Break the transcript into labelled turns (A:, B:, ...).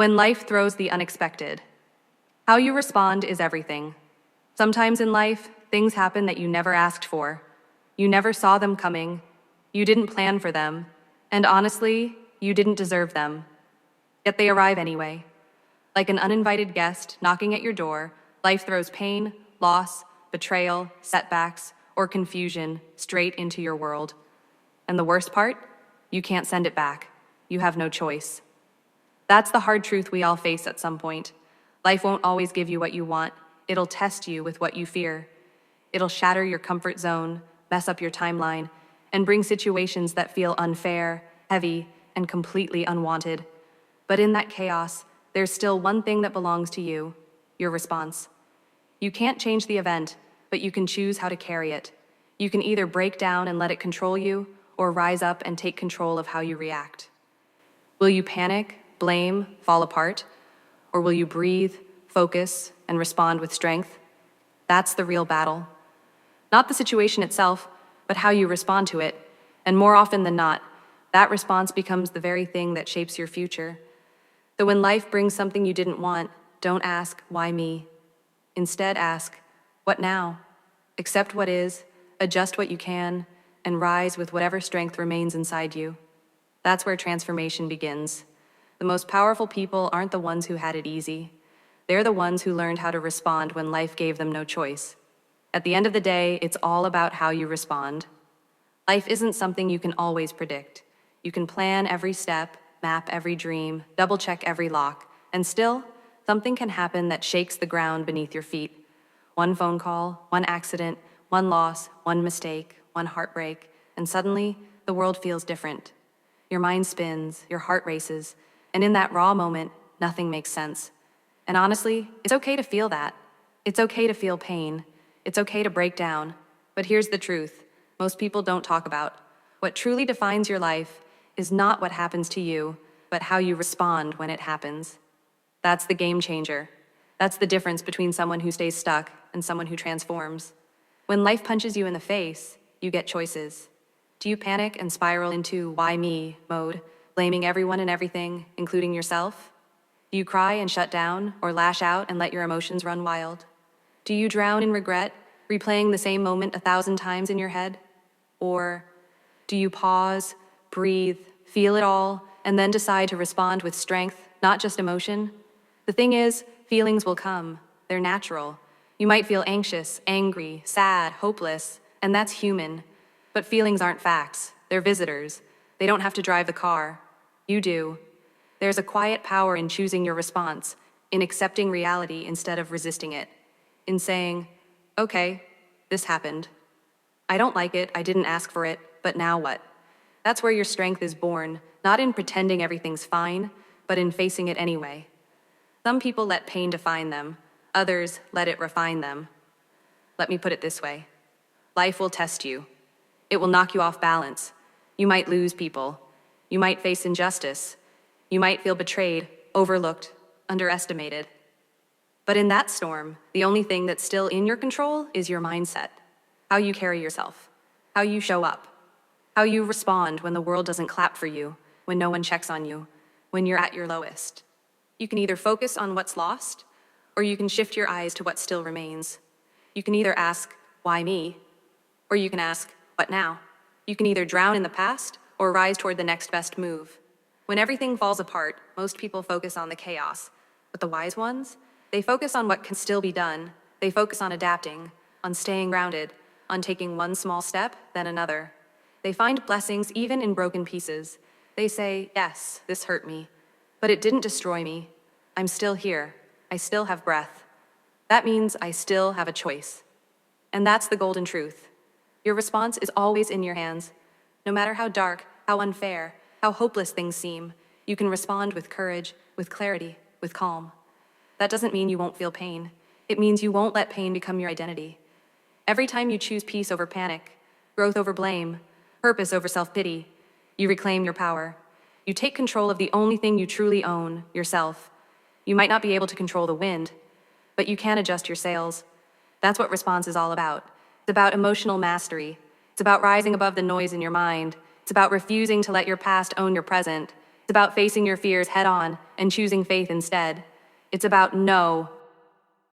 A: When life throws the unexpected. How you respond is everything. Sometimes in life, things happen that you never asked for. You never saw them coming. You didn't plan for them. And honestly, you didn't deserve them. Yet they arrive anyway. Like an uninvited guest knocking at your door, life throws pain, loss, betrayal, setbacks, or confusion straight into your world. And the worst part? You can't send it back. You have no choice. That's the hard truth we all face at some point. Life won't always give you what you want. It'll test you with what you fear. It'll shatter your comfort zone, mess up your timeline, and bring situations that feel unfair, heavy, and completely unwanted. But in that chaos, there's still one thing that belongs to you, your response. You can't change the event, but you can choose how to carry it. You can either break down and let it control you, or rise up and take control of how you react. Will you panic, blame, fall apart? Or will you breathe, focus, and respond with strength? That's the real battle. Not the situation itself, but how you respond to it. And more often than not, that response becomes the very thing that shapes your future. So when life brings something you didn't want, don't ask, why me? Instead ask, what now? Accept what is, adjust what you can, and rise with whatever strength remains inside you. That's where transformation begins. The most powerful people aren't the ones who had it easy. They're the ones who learned how to respond when life gave them no choice. At the end of the day, it's all about how you respond. Life isn't something you can always predict. You can plan every step, map every dream, double-check every lock, and still, something can happen that shakes the ground beneath your feet. One phone call, one accident, one loss, one mistake, one heartbreak, and suddenly, the world feels different. Your mind spins, your heart races, and in that raw moment, nothing makes sense. And honestly, it's okay to feel that. It's okay to feel pain. It's okay to break down. But here's the truth most people don't talk about. What truly defines your life is not what happens to you, but how you respond when it happens. That's the game changer. That's the difference between someone who stays stuck and someone who transforms. When life punches you in the face, you get choices. Do you panic and spiral into why me mode, blaming everyone and everything, including yourself? Do you cry and shut down, or lash out and let your emotions run wild? Do you drown in regret, replaying the same moment 1,000 times in your head? Or do you pause, breathe, feel it all, and then decide to respond with strength, not just emotion? The thing is, feelings will come. They're natural. You might feel anxious, angry, sad, hopeless, and that's human. But feelings aren't facts. They're visitors. They don't have to drive the car. You do. There's a quiet power in choosing your response, in accepting reality instead of resisting it, in saying, okay, this happened. I don't like it, I didn't ask for it, but now what? That's where your strength is born, not in pretending everything's fine, but in facing it anyway. Some people let pain define them, others let it refine them. Let me put it this way. Life will test you. It will knock you off balance. You might lose people. You might face injustice. You might feel betrayed, overlooked, underestimated. But in that storm, the only thing that's still in your control is your mindset, how you carry yourself, how you show up, how you respond when the world doesn't clap for you, when no one checks on you, when you're at your lowest. You can either focus on what's lost, or you can shift your eyes to what still remains. You can either ask, why me? Or you can ask, what now? You can either drown in the past or rise toward the next best move. When everything falls apart, most people focus on the chaos. But the wise ones, they focus on what can still be done. They focus on adapting, on staying grounded, on taking one small step, then another. They find blessings even in broken pieces. They say, yes, this hurt me, but it didn't destroy me. I'm still here. I still have breath. That means I still have a choice. And that's the golden truth. Your response is always in your hands. No matter how dark, how unfair, how hopeless things seem, you can respond with courage, with clarity, with calm. That doesn't mean you won't feel pain. It means you won't let pain become your identity. Every time you choose peace over panic, growth over blame, purpose over self-pity, you reclaim your power. You take control of the only thing you truly own, yourself. You might not be able to control the wind, but you can adjust your sails. That's what response is all about. It's about emotional mastery. It's about rising above the noise in your mind. It's about refusing to let your past own your present. It's It's about facing your fears head on and choosing faith instead. It's about no,